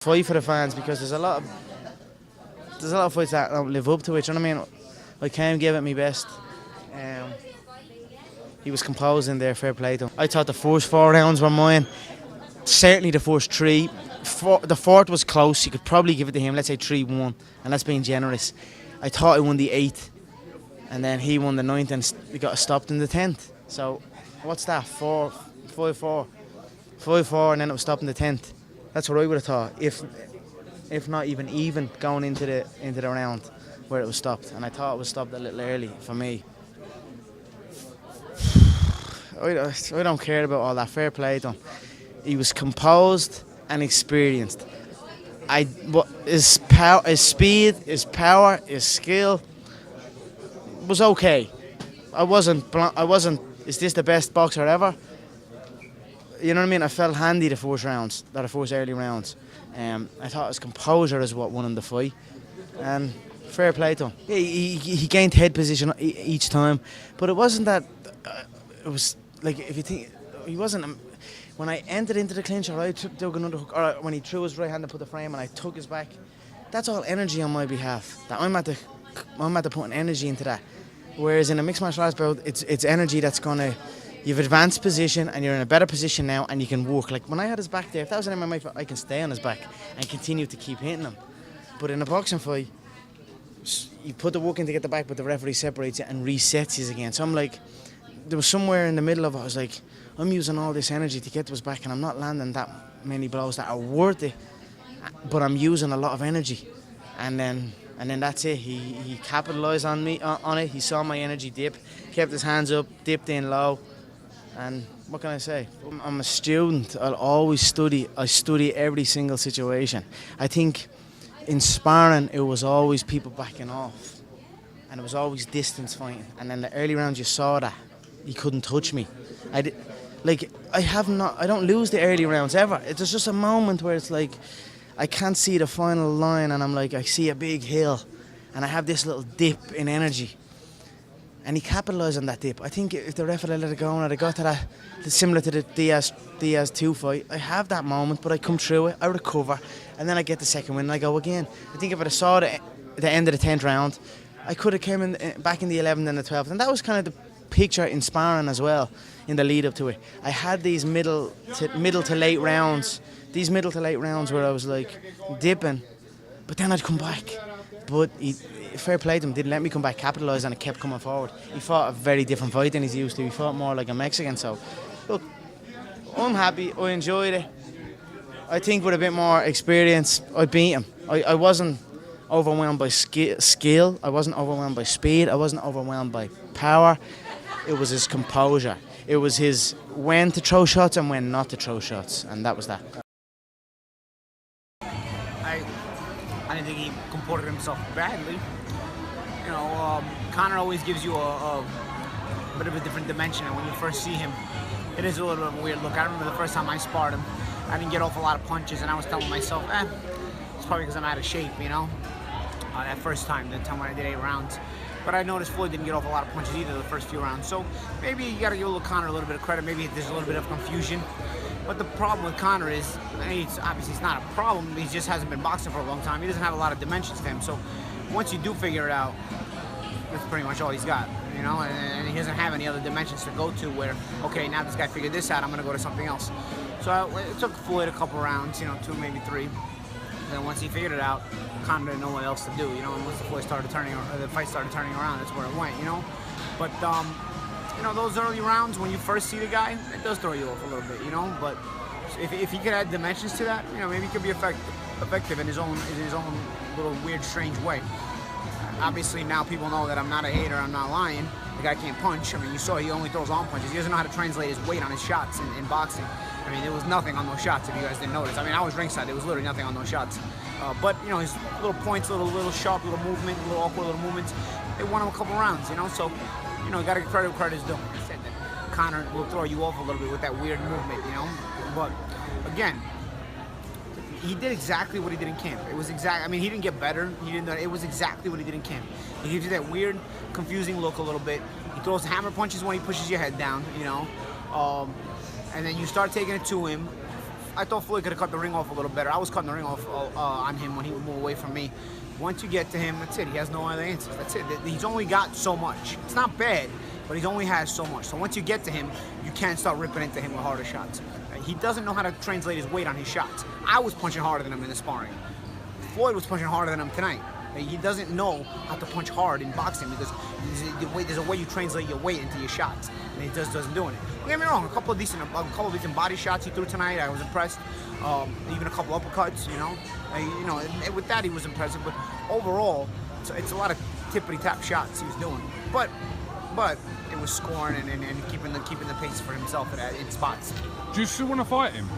Fight for the fans, because there's a lot of fights that don't live up to it. You know what I mean? I came, gave it my best. He was composed in there, fair play to him. I thought the first 4 rounds were mine. Certainly the first 3. The fourth was close. You could probably give it to him. Let's say 3-1, and that's being generous. I thought I won the 8th, and then he won the 9th, and we got stopped in the 10th. So what's that? 5-4, and then it was stopped in the 10th. That's what I would have thought, if not even going into the round where it was stopped. And I thought it was stopped a little early for me. I don't care about all that. Fair play to him. He was composed and experienced. His speed, his power, his skill was okay. I wasn't. Is this the best boxer ever? You know what I mean? I felt handy the first early rounds. I thought his composure is what won him the fight, and fair play to him. Yeah, he gained head position each time, but it wasn't that. It was like, if you think, he wasn't. When I entered into the clinch, or I dug another hook, or when he threw his right hand to put the frame, and I took his back, that's all energy on my behalf. That I'm at the putting energy into that. Whereas in a mixed martial arts bout, it's energy that's gonna. You've advanced position and you're in a better position now, and you can work. Like when I had his back there, if that was an MMA fight, I can stay on his back and continue to keep hitting him. But in a boxing fight, you put the work in to get the back, but the referee separates it and resets you again. So I'm like, there was somewhere in the middle of it, I was like, I'm using all this energy to get to his back, and I'm not landing that many blows that are worth it, but I'm using a lot of energy. And then that's it. He capitalised on it. He saw my energy dip, kept his hands up, dipped in low. And what can I say? I'm a student. I'll always study. I study every single situation. I think in sparring, it was always people backing off, and it was always distance fighting. And then the early rounds, you saw that he couldn't touch me. I don't lose the early rounds ever. It's just a moment where it's like I can't see the final line, and I'm like, I see a big hill, and I have this little dip in energy. And he capitalised on that dip. I think if the ref had let it go and I got to that, similar to the Diaz 2 fight, I have that moment, but I come through it, I recover, and then I get the second win and I go again. I think if I saw the end of the 10th round, I could have came back in the 11th and the 12th. And that was kind of the picture in sparring as well, in the lead up to it. I had these middle to late rounds where I was like dipping, but then I'd come back. But fair play to him, didn't let me come back, capitalised, and it kept coming forward. He fought a very different fight than he's used to. He fought more like a Mexican. So, look, I'm happy. I enjoyed it. I think with a bit more experience, I beat him. I wasn't overwhelmed by skill. I wasn't overwhelmed by speed. I wasn't overwhelmed by power. It was his composure. It was his when to throw shots and when not to throw shots, and that was that. I didn't think he comported himself badly. You know, Conor always gives you a bit of a different dimension, and when you first see him, it is a little bit of a weird look. I remember the first time I sparred him, I didn't get off a lot of punches, and I was telling myself, it's probably because I'm out of shape, you know? That first time, the time when I did 8 rounds. But I noticed Floyd didn't get off a lot of punches either the first few rounds. So maybe you got to give Conor a little bit of credit. Maybe there's a little bit of confusion. But the problem with Conor is, obviously it's not a problem, he just hasn't been boxing for a long time. He doesn't have a lot of dimensions to him. So once you do figure it out, that's pretty much all he's got, you know? And he doesn't have any other dimensions to go to where, okay, now this guy figured this out, I'm going to go to something else. So it took Floyd a couple rounds, 2, maybe 3. And then once he figured it out, Conor didn't know what else to do, and once the fight started turning around, that's where it went, But those early rounds when you first see the guy, it does throw you off a little bit, But if he could add dimensions to that, maybe he could be effective in his own little weird, strange way. Obviously now people know that I'm not a hater, I'm not lying. The guy can't punch. I mean, you saw he only throws arm punches. He doesn't know how to translate his weight on his shots in boxing. I mean, there was nothing on those shots if you guys didn't notice. I mean, I was ringside. There was literally nothing on those shots. But his little points, little sharp, little movement, little awkward little movements, they won him a couple rounds. So, you got to give credit where credit is due. I said that Conor will throw you off a little bit with that weird movement, But again, he did exactly what he did in camp. It was exact. I mean, he didn't get better. It was exactly what he did in camp. He gives you that weird, confusing look a little bit. He throws hammer punches when he pushes your head down, And then you start taking it to him. thought Floyd could have cut the ring off a little better. I was cutting the ring off on him when he would move away from me. Once you get to him, that's it. He has no other answers. That's it. He's only got so much. It's not bad, but he only has so much. So once you get to him, you can't start ripping into him with harder shots. He doesn't know how to translate his weight on his shots. I was punching harder than him in the sparring. Floyd was punching harder than him tonight. He doesn't know how to punch hard in boxing because there's a way you translate your weight into your shots, and he just doesn't do it. Don't get me wrong, a couple of decent body shots he threw tonight. I was impressed. Even a couple uppercuts, you know. And with that he was impressive. But overall, it's a lot of tippity-tap shots he was doing. But it was scoring and keeping the pace for himself in spots. Do you still want to fight him?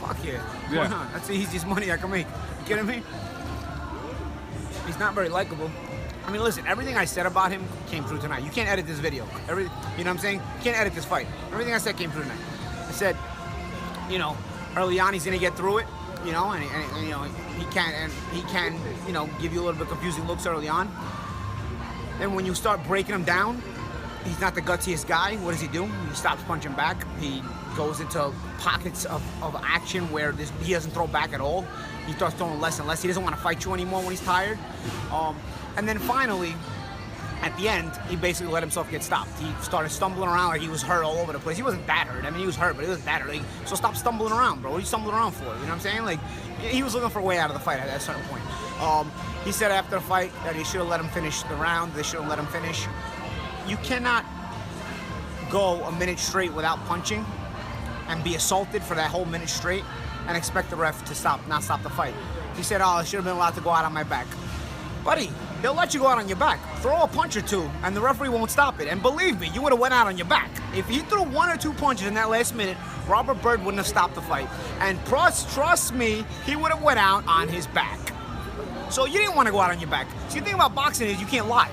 Fuck yeah. Yeah. Why not? That's the easiest money I can make. You kidding me? He's not very likable. I mean, listen, everything I said about him came true tonight. You can't edit this video. You know what I'm saying? You can't edit this fight. Everything I said came true tonight. I said, you know, early on he's gonna get through it, you know, and you know he can, you know, give you a little bit confusing looks early on. Then when you start breaking him down, he's not the gutsiest guy. What does he do? He stops punching back. He goes into pockets of action where he doesn't throw back at all. He starts throwing less and less. He doesn't want to fight you anymore when he's tired. And then finally, at the end, he basically let himself get stopped. He started stumbling around like he was hurt all over the place. He wasn't that hurt. I mean, he was hurt, but he wasn't that hurt. Like, so stop stumbling around, bro. What are you stumbling around for? You know what I'm saying? Like, he was looking for a way out of the fight at a certain point. He said after the fight that he should have let him finish the round. They should have let him finish. You cannot go a minute straight without punching and be assaulted for that whole minute straight and expect the ref to not stop the fight. He said, oh, I should have been allowed to go out on my back. Buddy, they'll let you go out on your back. Throw a punch or two, and the referee won't stop it. And believe me, you would have went out on your back. If he threw 1 or 2 punches in that last minute, Robert Byrd wouldn't have stopped the fight. And trust me, he would have went out on his back. So you didn't want to go out on your back. So the thing about boxing is you can't lie.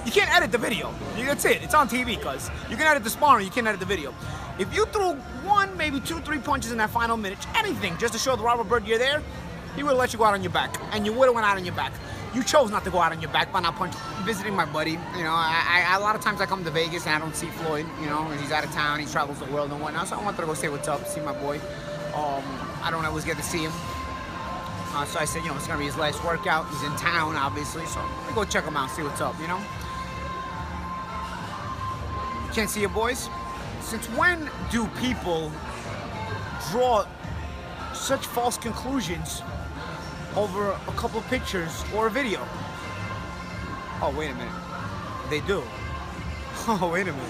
You can't edit the video. That's it. It's on TV, cuz. You can edit the sparring, you can't edit the video. If you threw 1, maybe 2, 3 punches in that final minute, anything, just to show the Robert Byrd you're there, he would have let you go out on your back. And you would have went out on your back. You chose not to go out on your back by not punching. Visiting my buddy, you know, a lot of times I come to Vegas and I don't see Floyd, you know, he's out of town, he travels the world and whatnot, so I wanted to go say what's up, see my boy. I don't always get to see him. So I said, you know, it's gonna be his last workout. He's in town, obviously, so I'm gonna go check him out, see what's up, you know? You can't see your boys? Since when do people draw such false conclusions over a couple of pictures or a video? Oh, wait a minute. They do. Oh, wait a minute.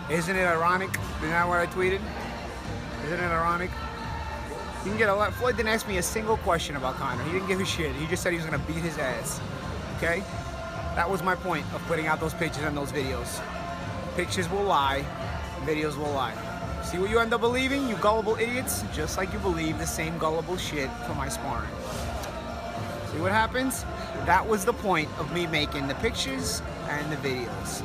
Isn't it ironic? Isn't that what I tweeted? Isn't it ironic? You can get a lot. Floyd didn't ask me a single question about Conor. He didn't give a shit. He just said he was gonna beat his ass. Okay? That was my point of putting out those pictures and those videos. Pictures will lie, videos will lie. See what you end up believing, you gullible idiots? Just like you believe the same gullible shit for my sparring. See what happens? That was the point of me making the pictures and the videos.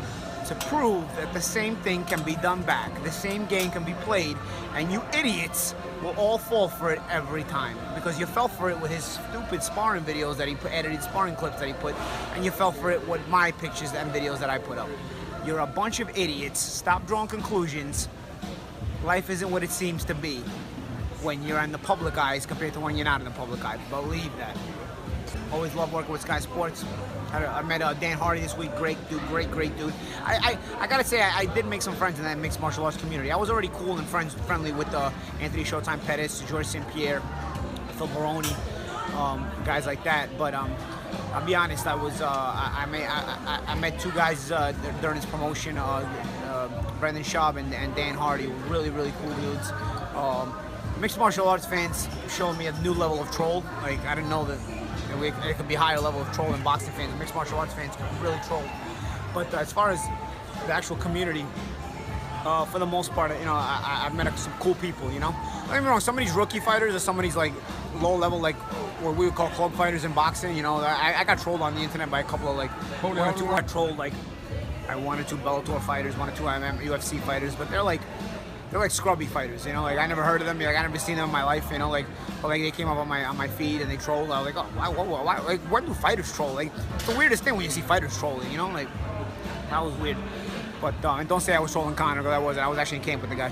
To prove that the same thing can be done back, the same game can be played, and you idiots will all fall for it every time. Because you fell for it with his stupid sparring videos that he put, edited sparring clips that he put, and you fell for it with my pictures and videos that I put up. You're a bunch of idiots. Stop drawing conclusions. Life isn't what it seems to be when you're in the public eyes compared to when you're not in the public eye. Believe that. Always love working with Sky Sports. I met Dan Hardy this week. Great dude, great dude. I gotta say, I did make some friends in that mixed martial arts community. I was already cool and friendly with Anthony Showtime Pettis, George St. Pierre, Phil Baroni, guys like that. But I'll be honest, I met 2 guys during this promotion, Brendan Schuab and Dan Hardy. Really cool dudes. Mixed martial arts fans showing me a new level of troll. Like, I didn't know that it could be a higher level of troll than boxing fans. Mixed martial arts fans can really troll. But as far as the actual community, for the most part, you know, I've met some cool people, you know? Don't get me wrong, some of these rookie fighters or some of these, like, low level, like, what we would call club fighters in boxing, you know, I got trolled on the internet by a couple of, like, one or two, I trolled, like, I 1 or 2 Bellator fighters, 1 or 2 UFC fighters, but they're like scrubby fighters, you know, like, I never heard of them, like, I never seen them in my life, you know, like, but, like, they came up on my feed and they trolled. I was like, oh, why, like, when do fighters troll? Like, it's the weirdest thing when you see fighters trolling, you know, like, that was weird. But and don't say I was trolling Conor, because I wasn't. I was actually in camp with the guy.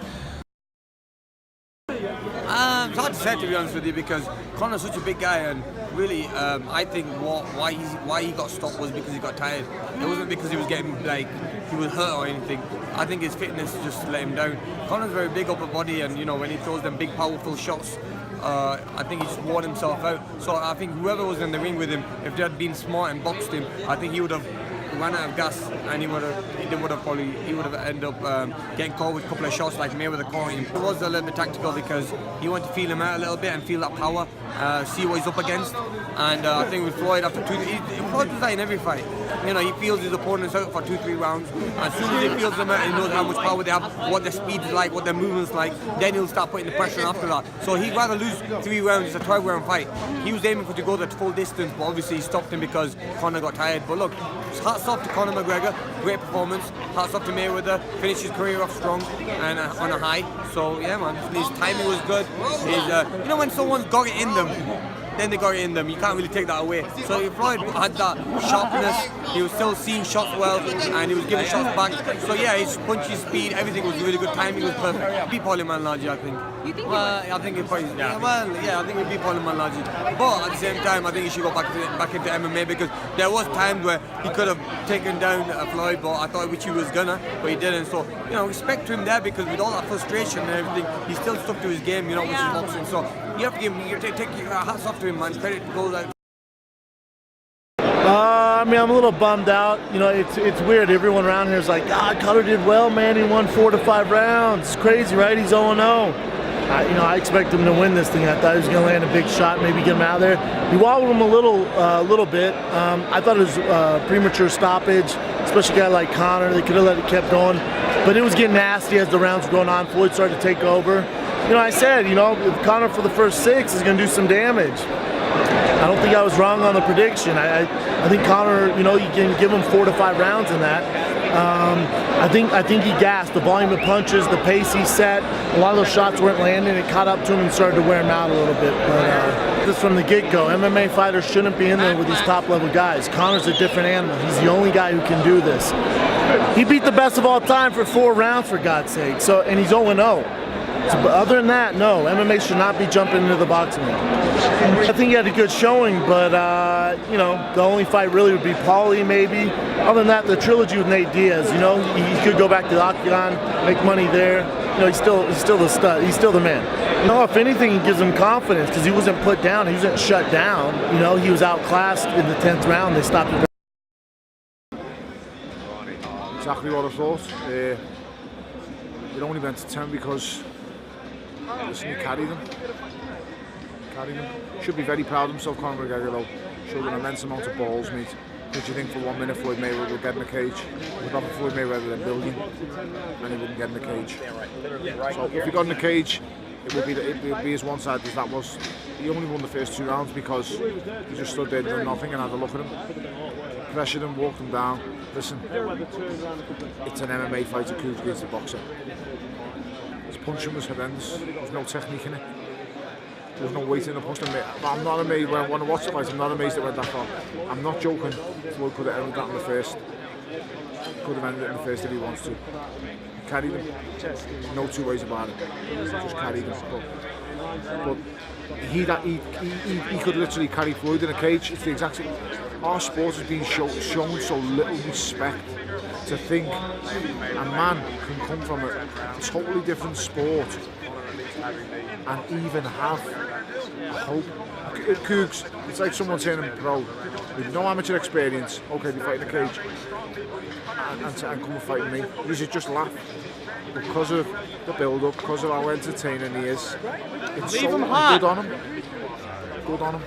said, to be honest with you, because Conor's such a big guy, and really, I think why he got stopped was because he got tired. It wasn't because he was getting, like, he was hurt or anything. I think his fitness just let him down. Conor's very big upper body, and you know, when he throws them big powerful shots, I think he just wore himself out. So I think whoever was in the ring with him, if they had been smart and boxed him, I think he would have ran out of gas, and he would have ended up getting caught with a couple of shots like Mayweather caught him. It was a little bit tactical because he wanted to feel him out a little bit and feel that power, see what he's up against. And I think with Floyd, after Floyd does that in every fight. You know, he feels his opponents out for 2-3 rounds. As soon as he feels them out, he knows how much power they have, what their speed is like, what their movement's like. Then he'll start putting the pressure on after that. So he'd rather lose 3 rounds. It's a 12-round fight. He was aiming for to go the full distance, but obviously he stopped him because Conor got tired. But look, hats off to Conor McGregor, great performance. Hats off to Mayweather, finished his career off strong and on a high. So yeah, man, his timing was good. You know when someone's got it in them, then they got it in them. You can't really take that away. So Floyd had that sharpness. He was still seeing shots well, and he was giving shots back. So yeah, his punchy speed, everything was really good. Timing was perfect. Beat Paulie Malignaggi, I think. You think? I think it probably. Yeah. I think we beat Paulie Malignaggi. But at the same time, I think he should go back into MMA, because there was times where he could have taken down Floyd, but I thought which he was gonna, but he didn't. So you know, respect to him there, because with all that frustration and everything, he still stuck to his game. You know, which is boxing. So you have to give him, you take your hats off to him, man. Credit goes out. I mean, I'm a little bummed out. You know, it's weird. Everyone around here is like, God, Conor did well, man. He won 4 to 5 rounds. It's crazy, right? He's 0-0. I expect him to win this thing. I thought he was going to land a big shot, maybe get him out of there. He wobbled him a little bit. I thought it was premature stoppage, especially a guy like Conor. They could have let it kept going, but it was getting nasty as the rounds were going on. Floyd started to take over. You know, I said, you know, if Conor for the first 6 is going to do some damage. I don't think I was wrong on the prediction. I think Conor, you know, you can give him 4 to 5 rounds in that. I think he gassed. The volume of punches, the pace he set, a lot of those shots weren't landing. It caught up to him and started to wear him out a little bit. But just from the get-go, MMA fighters shouldn't be in there with these top-level guys. Conor's a different animal. He's the only guy who can do this. He beat the best of all time for 4 rounds, for God's sake. So, and he's 0-0. So, but other than that, no, MMA should not be jumping into the boxing ring. I think he had a good showing, but you know, the only fight really would be Paulie, maybe. Other than that, the trilogy with Nate Diaz, you know, he could go back to the octagon, make money there. You know, he's still the stud. He's still the man. You know, if anything, it gives him confidence because he wasn't put down. He wasn't shut down. You know, he was outclassed in the 10th round. They stopped him. Exactly what I thought. It only went to 10 because. Listen, he carried him. Should be very proud of himself, Conor McGregor, though. Showed an immense amount of balls, mate. What do you think for 1 minute Floyd Mayweather would get in the cage? We'd have Floyd Mayweather a billion, and he wouldn't get in the cage. So if he got in the cage, it would be as one-sided as that was. He only won the first 2 rounds because he just stood there doing nothing and had a look at him. Pressured him, walked him down. Listen, it's an MMA fighter who's against a boxer. His punching was horrendous. There was no technique in it. There was no weight in the punch. I'm not amazed when I watch the fight. I'm not amazed it went that far. I'm not joking. Floyd could have ended that in the first. Could have ended it in the first if he wants to. He carried him. No 2 ways about it. Just carried him. But he could literally carry Floyd in a cage. It's the exact same. Our sport has been shown so little respect. To think a man can come from a totally different sport and even have hope. Cougs, it's like someone saying I'm pro with no amateur experience. Okay, they fight in a cage and come and fight me. You should just laugh because of the build-up, because of how entertaining he is. It's so good on him. Good on him.